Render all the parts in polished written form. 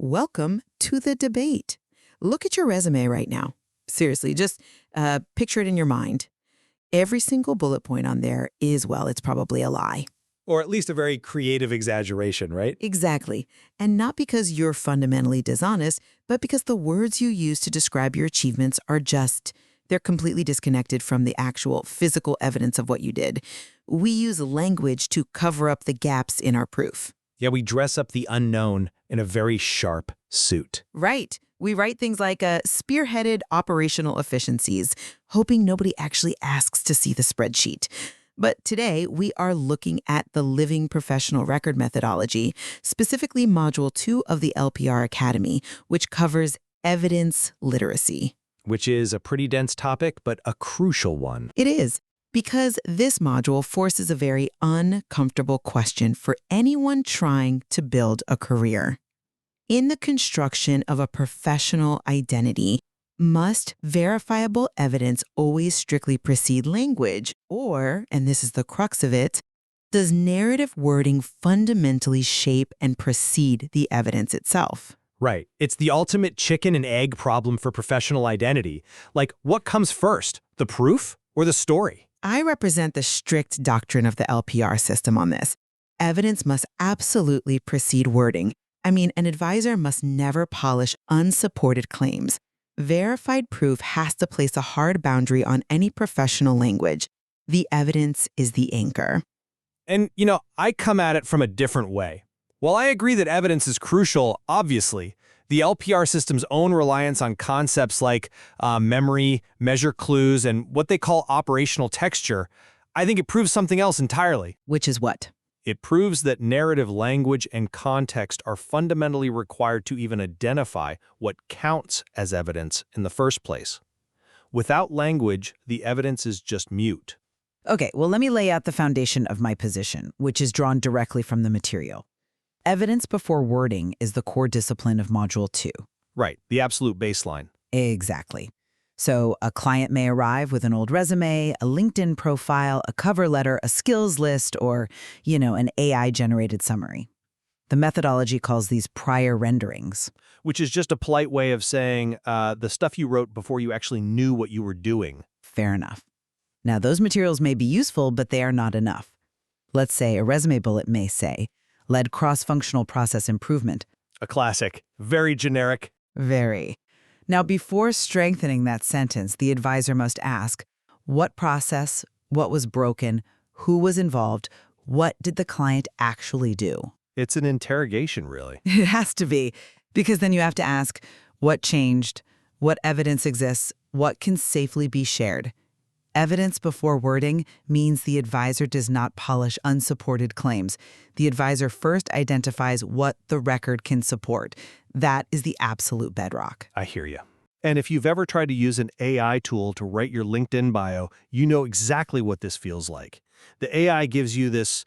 Welcome to the debate. Look at your resume right now. Seriously, just picture it in your mind. Every single bullet point on there is, well, it's probably a lie. Or at least a very creative exaggeration, right? Exactly. And not because you're fundamentally dishonest, but because the words you use to describe your achievements are they're completely disconnected from the actual physical evidence of what you did. We use language to cover up the gaps in our proof. Yeah, we dress up the unknown in a very sharp suit. Right. We write things like spearheaded operational efficiencies, hoping nobody actually asks to see the spreadsheet. But today, we are looking at the living professional record methodology, specifically Module 2 of the LPR Academy, which covers evidence literacy. Which is a pretty dense topic, but a crucial one. It is, because this module forces a very uncomfortable question for anyone trying to build a career. In the construction of a professional identity, must verifiable evidence always strictly precede language? Or, and this is the crux of it, does narrative wording fundamentally shape and precede the evidence itself? Right. It's the ultimate chicken and egg problem for professional identity. Like, what comes first, the proof or the story? I represent the strict doctrine of the LPR system on this. Evidence must absolutely precede wording. I mean, an advisor must never polish unsupported claims. Verified proof has to place a hard boundary on any professional language. The evidence is the anchor. And, I come at it from a different way. While I agree that evidence is crucial, obviously, the LPR system's own reliance on concepts like memory, measure clues, and what they call operational texture, I think it proves something else entirely. Which is what? It proves that narrative language and context are fundamentally required to even identify what counts as evidence in the first place. Without language, the evidence is just mute. Okay, well, let me lay out the foundation of my position, which is drawn directly from the material. Evidence before wording is the core discipline of Module 2. Right, the absolute baseline. Exactly. So a client may arrive with an old resume, a LinkedIn profile, a cover letter, a skills list, or, an AI-generated summary. The methodology calls these prior renderings. Which is just a polite way of saying the stuff you wrote before you actually knew what you were doing. Fair enough. Now, those materials may be useful, but they are not enough. Let's say a resume bullet may say, led cross-functional process improvement. A classic. Very generic. Very. Now, before strengthening that sentence, the advisor must ask, what process, what was broken, who was involved, what did the client actually do? It's an interrogation, really. It has to be, because then you have to ask, what changed, what evidence exists, what can safely be shared. Evidence before wording means the advisor does not polish unsupported claims. The advisor first identifies what the record can support. That is the absolute bedrock. I hear you. And if you've ever tried to use an AI tool to write your LinkedIn bio, you know exactly what this feels like. The AI gives you this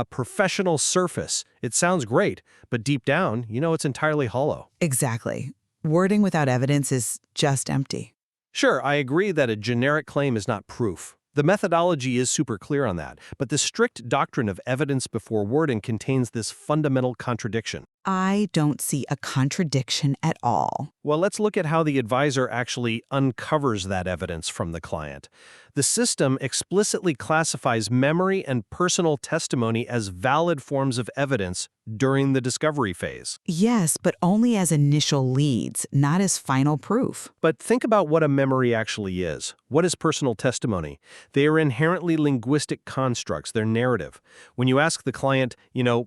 professional surface. It sounds great, but deep down, it's entirely hollow. Exactly. Wording without evidence is just empty. Sure, I agree that a generic claim is not proof. The methodology is super clear on that, but the strict doctrine of evidence before wording contains this fundamental contradiction. I don't see a contradiction at all. Well, let's look at how the advisor actually uncovers that evidence from the client. The system explicitly classifies memory and personal testimony as valid forms of evidence during the discovery phase. Yes, but only as initial leads, not as final proof. But think about what a memory actually is. What is personal testimony? They are inherently linguistic constructs. They're narrative. When you ask the client,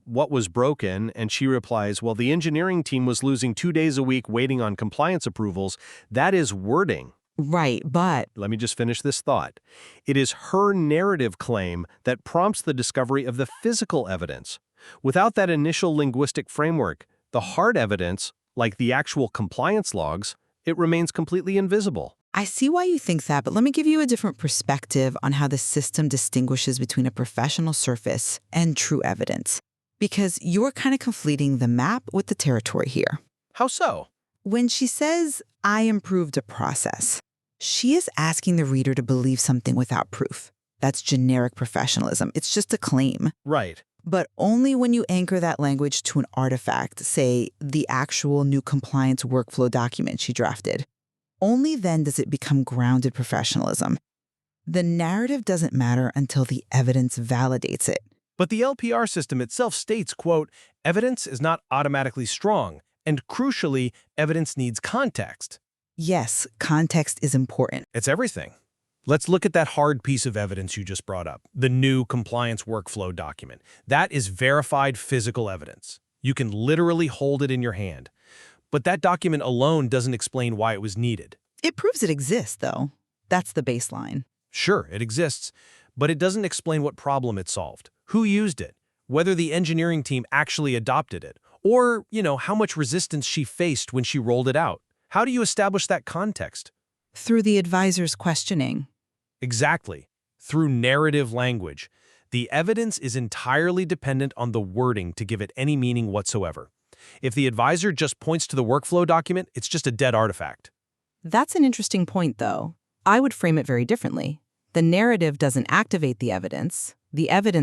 what was broken, and she replies, well, the engineering team was losing 2 days a week waiting on compliance approvals, that is wording. Right, but... Let me just finish this thought. It is her narrative claim that prompts the discovery of the physical evidence. Without that initial linguistic framework, the hard evidence, like the actual compliance logs, it remains completely invisible. I see why you think that, but let me give you a different perspective on how the system distinguishes between a professional surface and true evidence. Because you're kind of conflating the map with the territory here. How so? When she says, I improved a process, she is asking the reader to believe something without proof. That's generic professionalism. It's just a claim. Right. But only when you anchor that language to an artifact, say the actual new compliance workflow document she drafted. Only then does it become grounded professionalism. The narrative doesn't matter until the evidence validates it. But the LPR system itself states, quote, evidence is not automatically strong, and crucially, evidence needs context. Yes, context is important. It's everything. Let's look at that hard piece of evidence you just brought up, the new compliance workflow document. That is verified physical evidence. You can literally hold it in your hand. But that document alone doesn't explain why it was needed. It proves it exists, though. That's the baseline. Sure, it exists, but it doesn't explain what problem it solved, who used it, whether the engineering team actually adopted it, or, how much resistance she faced when she rolled it out. How do you establish that context? Through the advisor's questioning. Exactly. Through narrative language. The evidence is entirely dependent on the wording to give it any meaning whatsoever. If the advisor just points to the workflow document, it's just a dead artifact. That's an interesting point, though. I would frame it very differently. The narrative doesn't activate the evidence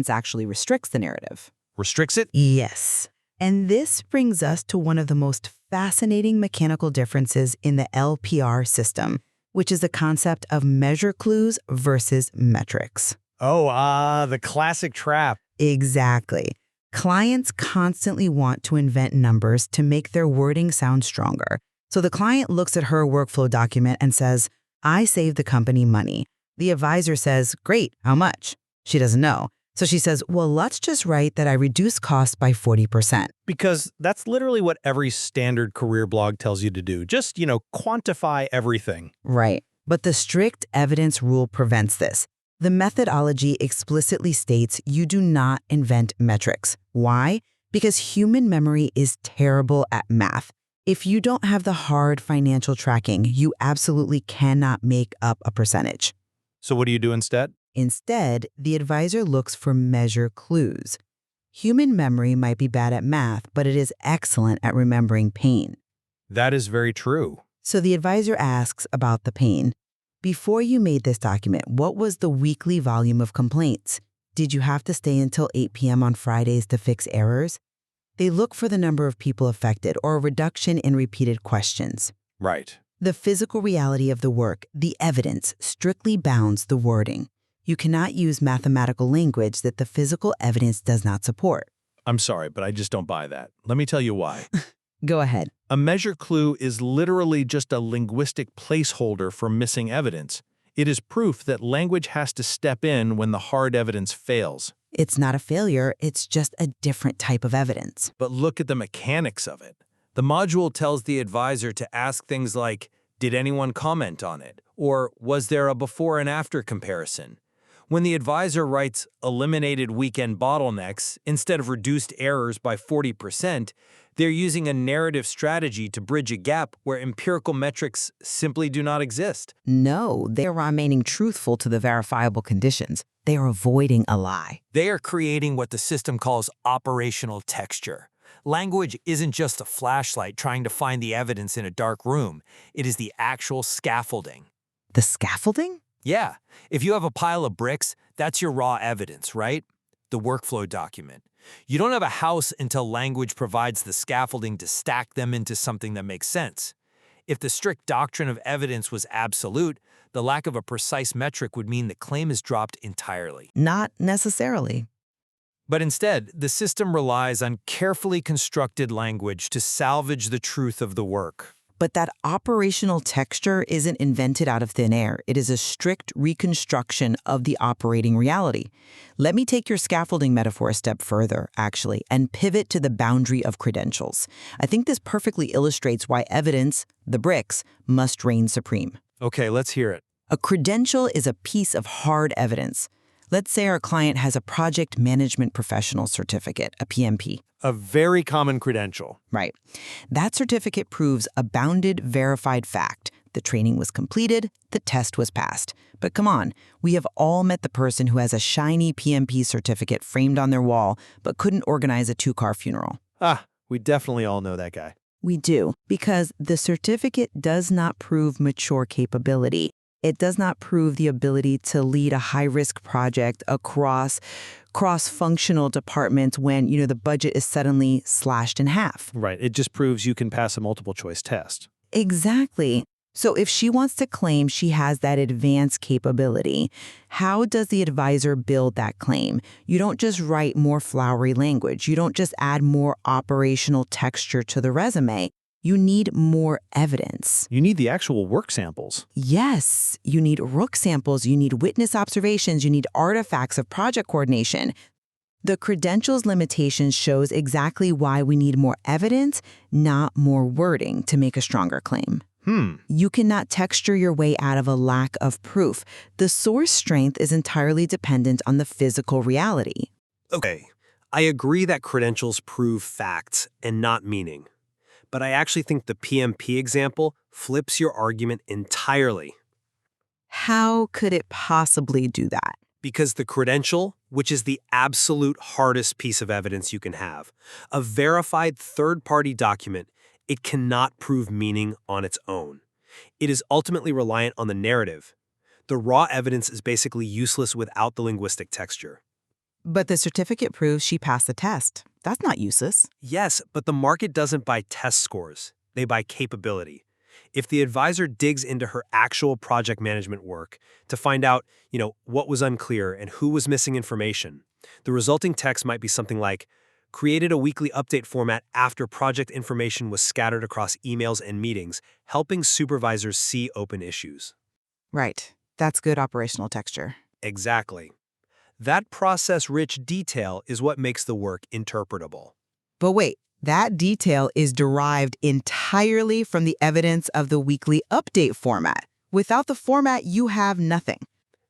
actually restricts the narrative. Restricts it? Yes. And this brings us to one of the most fascinating mechanical differences in the LPR system, which is the concept of measure clues versus metrics. Oh, the classic trap. Exactly. Clients constantly want to invent numbers to make their wording sound stronger. So the client looks at her workflow document and says, I saved the company money. The advisor says, great, how much? She doesn't know. So she says, well, let's just write that I reduced costs by 40%. Because that's literally what every standard career blog tells you to do. Just, quantify everything. Right. But the strict evidence rule prevents this. The methodology explicitly states you do not invent metrics. Why? Because human memory is terrible at math. If you don't have the hard financial tracking, you absolutely cannot make up a percentage. So what do you do instead? Instead, the advisor looks for measure clues. Human memory might be bad at math, but it is excellent at remembering pain. That is very true. So the advisor asks about the pain. Before you made this document, what was the weekly volume of complaints? Did you have to stay until 8 p.m. on Fridays to fix errors? They look for the number of people affected or a reduction in repeated questions. Right. The physical reality of the work, the evidence, strictly bounds the wording. You cannot use mathematical language that the physical evidence does not support. I'm sorry, but I just don't buy that. Let me tell you why. Go ahead. A measure clue is literally just a linguistic placeholder for missing evidence. It is proof that language has to step in when the hard evidence fails. It's not a failure, it's just a different type of evidence. But look at the mechanics of it. The module tells the advisor to ask things like, did anyone comment on it? Or was there a before and after comparison? When the advisor writes eliminated weekend bottlenecks instead of reduced errors by 40%, they're using a narrative strategy to bridge a gap where empirical metrics simply do not exist. No, they are remaining truthful to the verifiable conditions. They are avoiding a lie. They are creating what the system calls operational texture. Language isn't just a flashlight trying to find the evidence in a dark room. It is the actual scaffolding. The scaffolding? Yeah, if you have a pile of bricks, that's your raw evidence, right? The workflow document. You don't have a house until language provides the scaffolding to stack them into something that makes sense. If the strict doctrine of evidence was absolute, the lack of a precise metric would mean the claim is dropped entirely. Not necessarily. But instead, the system relies on carefully constructed language to salvage the truth of the work. But that operational texture isn't invented out of thin air. It is a strict reconstruction of the operating reality. Let me take your scaffolding metaphor a step further, actually, and pivot to the boundary of credentials. I think this perfectly illustrates why evidence, the bricks, must reign supreme. Okay, let's hear it. A credential is a piece of hard evidence. Let's say our client has a project management professional certificate, a PMP. A very common credential. Right. That certificate proves a bounded, verified fact. The training was completed, the test was passed. But come on, we have all met the person who has a shiny PMP certificate framed on their wall, but couldn't organize a 2-car funeral. We definitely all know that guy. We do, because the certificate does not prove mature capability. It does not prove the ability to lead a high-risk project across cross-functional departments when, the budget is suddenly slashed in half. Right. It just proves you can pass a multiple choice test. Exactly. So if she wants to claim she has that advanced capability, how does the advisor build that claim? You don't just write more flowery language. You don't just add more operational texture to the resume. You need more evidence. You need the actual work samples. Yes, you need Rook samples, you need witness observations, you need artifacts of project coordination. The credentials limitation shows exactly why we need more evidence, not more wording, to make a stronger claim. You cannot texture your way out of a lack of proof. The source strength is entirely dependent on the physical reality. Okay, I agree that credentials prove facts and not meaning. But I actually think the PMP example flips your argument entirely. How could it possibly do that? Because the credential, which is the absolute hardest piece of evidence you can have, a verified third-party document, it cannot prove meaning on its own. It is ultimately reliant on the narrative. The raw evidence is basically useless without the linguistic texture. But the certificate proves she passed the test. That's not useless. Yes, but the market doesn't buy test scores. They buy capability. If the advisor digs into her actual project management work to find out, what was unclear and who was missing information, the resulting text might be something like, created a weekly update format after project information was scattered across emails and meetings, helping supervisors see open issues. Right. That's good operational texture. Exactly. That process-rich detail is what makes the work interpretable. But wait, that detail is derived entirely from the evidence of the weekly update format. Without the format, you have nothing.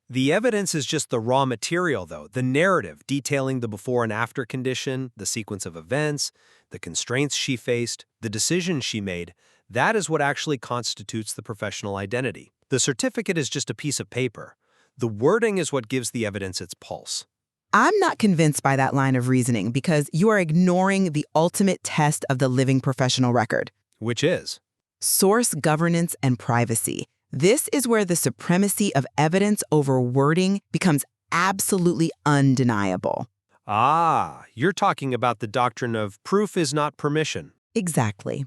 The evidence is just the raw material, though, the narrative detailing the before and after condition, the sequence of events, the constraints she faced, the decisions she made. That is what actually constitutes the professional identity. The certificate is just a piece of paper. The wording is what gives the evidence its pulse. I'm not convinced by that line of reasoning because you are ignoring the ultimate test of the living professional record. Which is? Source governance and privacy. This is where the supremacy of evidence over wording becomes absolutely undeniable. Ah, you're talking about the doctrine of proof is not permission. Exactly.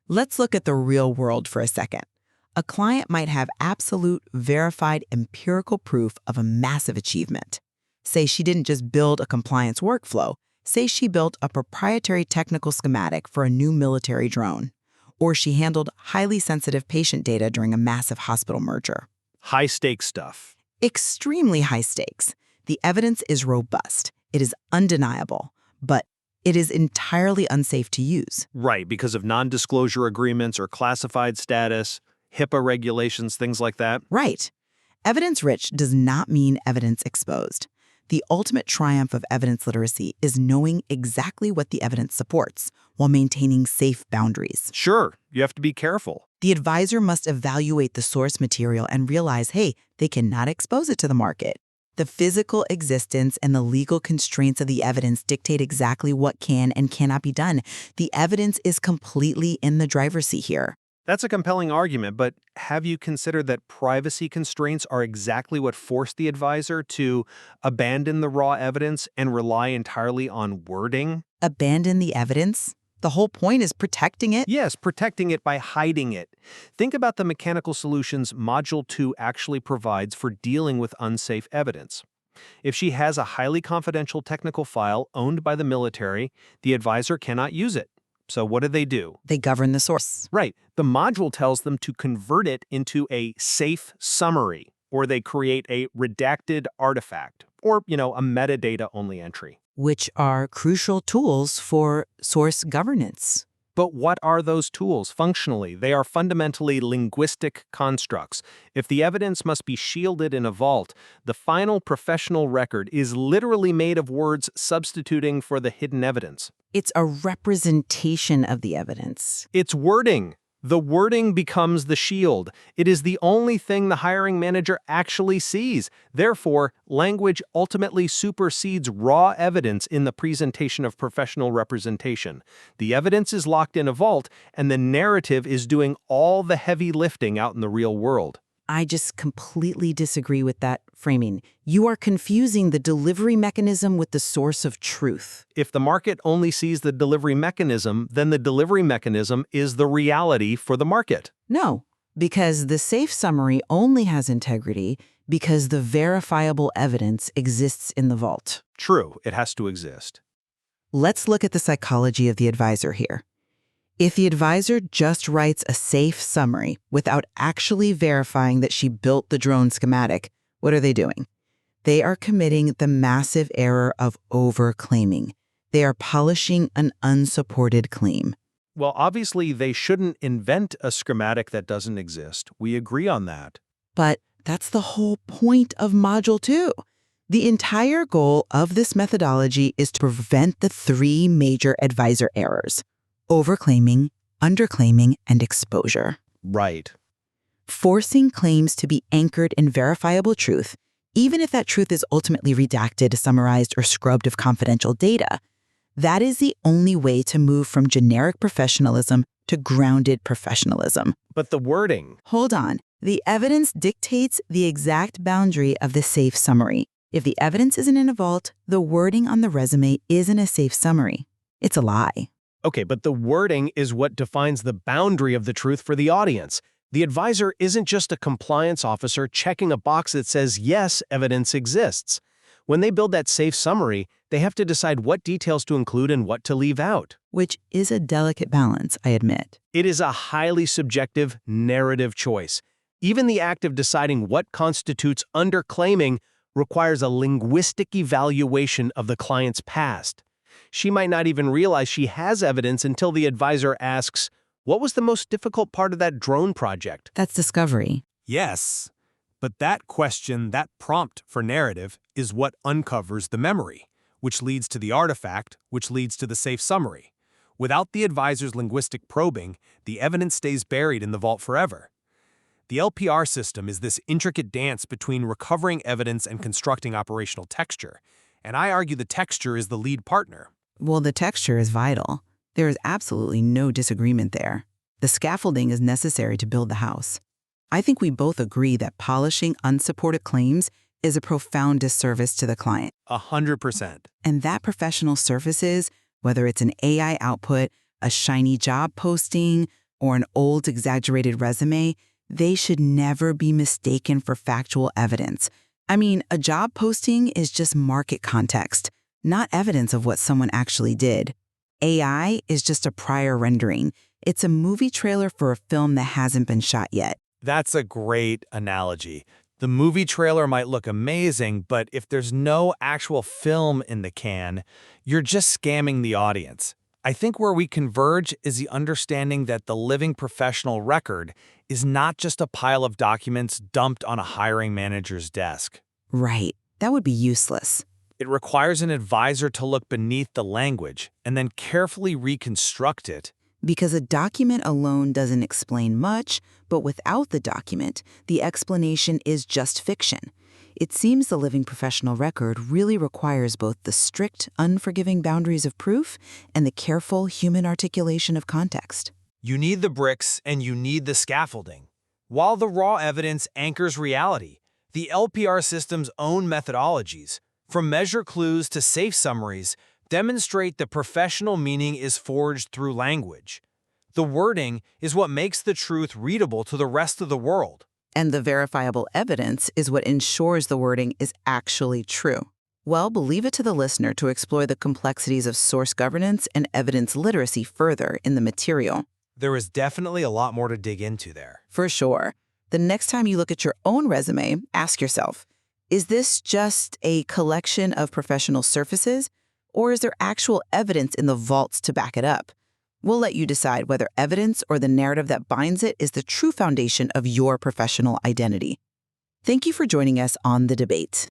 Let's look at the real world for a second. A client might have absolute, verified, empirical proof of a massive achievement. Say she didn't just build a compliance workflow. Say she built a proprietary technical schematic for a new military drone. Or she handled highly sensitive patient data during a massive hospital merger. High-stakes stuff. Extremely high stakes. The evidence is robust. It is undeniable. But it is entirely unsafe to use. Right, because of non-disclosure agreements or classified status, HIPAA regulations, things like that. Right. Evidence-rich does not mean evidence exposed. The ultimate triumph of evidence literacy is knowing exactly what the evidence supports while maintaining safe boundaries. Sure, you have to be careful. The advisor must evaluate the source material and realize, hey, they cannot expose it to the market. The physical existence and the legal constraints of the evidence dictate exactly what can and cannot be done. The evidence is completely in the driver's seat here. That's a compelling argument, but have you considered that privacy constraints are exactly what forced the advisor to abandon the raw evidence and rely entirely on wording? Abandon the evidence? The whole point is protecting it? Yes, protecting it by hiding it. Think about the mechanical solutions Module 2 actually provides for dealing with unsafe evidence. If she has a highly confidential technical file owned by the military, the advisor cannot use it. So what do? They govern the source. Right. The module tells them to convert it into a safe summary, or they create a redacted artifact, or, a metadata-only entry. Which are crucial tools for source governance. But what are those tools functionally? They are fundamentally linguistic constructs. If the evidence must be shielded in a vault, the final professional record is literally made of words substituting for the hidden evidence. It's a representation of the evidence. It's wording. The wording becomes the shield. It is the only thing the hiring manager actually sees. Therefore, language ultimately supersedes raw evidence in the presentation of professional representation. The evidence is locked in a vault, and the narrative is doing all the heavy lifting out in the real world. I just completely disagree with that framing. You are confusing the delivery mechanism with the source of truth. If the market only sees the delivery mechanism, then the delivery mechanism is the reality for the market. No, because the safe summary only has integrity because the verifiable evidence exists in the vault. True, it has to exist. Let's look at the psychology of the advisor here. If the advisor just writes a safe summary without actually verifying that she built the drone schematic, what are they doing? They are committing the massive error of overclaiming. They are polishing an unsupported claim. Well, obviously, they shouldn't invent a schematic that doesn't exist. We agree on that. But that's the whole point of Module 2. The entire goal of this methodology is to prevent the three major advisor errors: overclaiming, underclaiming, and exposure. Right. Forcing claims to be anchored in verifiable truth, even if that truth is ultimately redacted, summarized, or scrubbed of confidential data. That is the only way to move from generic professionalism to grounded professionalism. But the wording. Hold on. The evidence dictates the exact boundary of the safe summary. If the evidence isn't in a vault, the wording on the resume isn't a safe summary. It's a lie. Okay, but the wording is what defines the boundary of the truth for the audience. The advisor isn't just a compliance officer checking a box that says, yes, evidence exists. When they build that safe summary, they have to decide what details to include and what to leave out. Which is a delicate balance, I admit. It is a highly subjective narrative choice. Even the act of deciding what constitutes underclaiming requires a linguistic evaluation of the client's past. She might not even realize she has evidence until the advisor asks, what was the most difficult part of that drone project? That's discovery. Yes, but that question, that prompt for narrative, is what uncovers the memory, which leads to the artifact, which leads to the safe summary. Without the advisor's linguistic probing, the evidence stays buried in the vault forever. The LPR system is this intricate dance between recovering evidence and constructing operational texture, and I argue the texture is the lead partner. Well, the texture is vital. There is absolutely no disagreement there. The scaffolding is necessary to build the house. I think we both agree that polishing unsupported claims is a profound disservice to the client. 100%. And that professional services, whether it's an AI output, a shiny job posting, or an old exaggerated resume, they should never be mistaken for factual evidence. I mean, a job posting is just market context, not evidence of what someone actually did. AI is just a prior rendering. It's a movie trailer for a film that hasn't been shot yet. That's a great analogy. The movie trailer might look amazing, but if there's no actual film in the can, you're just scamming the audience. I think where we converge is the understanding that the living professional record is not just a pile of documents dumped on a hiring manager's desk. Right. That would be useless. It requires an advisor to look beneath the language and then carefully reconstruct it. Because a document alone doesn't explain much, but without the document, the explanation is just fiction. It seems the living professional record really requires both the strict, unforgiving boundaries of proof and the careful human articulation of context. You need the bricks and you need the scaffolding. While the raw evidence anchors reality, the LPR system's own methodologies, from measure clues to safe summaries, demonstrate that professional meaning is forged through language. The wording is what makes the truth readable to the rest of the world. And the verifiable evidence is what ensures the wording is actually true. Well, leave it to the listener to explore the complexities of source governance and evidence literacy further in the material. There is definitely a lot more to dig into there. For sure. The next time you look at your own resume, ask yourself, is this just a collection of professional surfaces, or is there actual evidence in the vaults to back it up? We'll let you decide whether evidence or the narrative that binds it is the true foundation of your professional identity. Thank you for joining us on The Debate.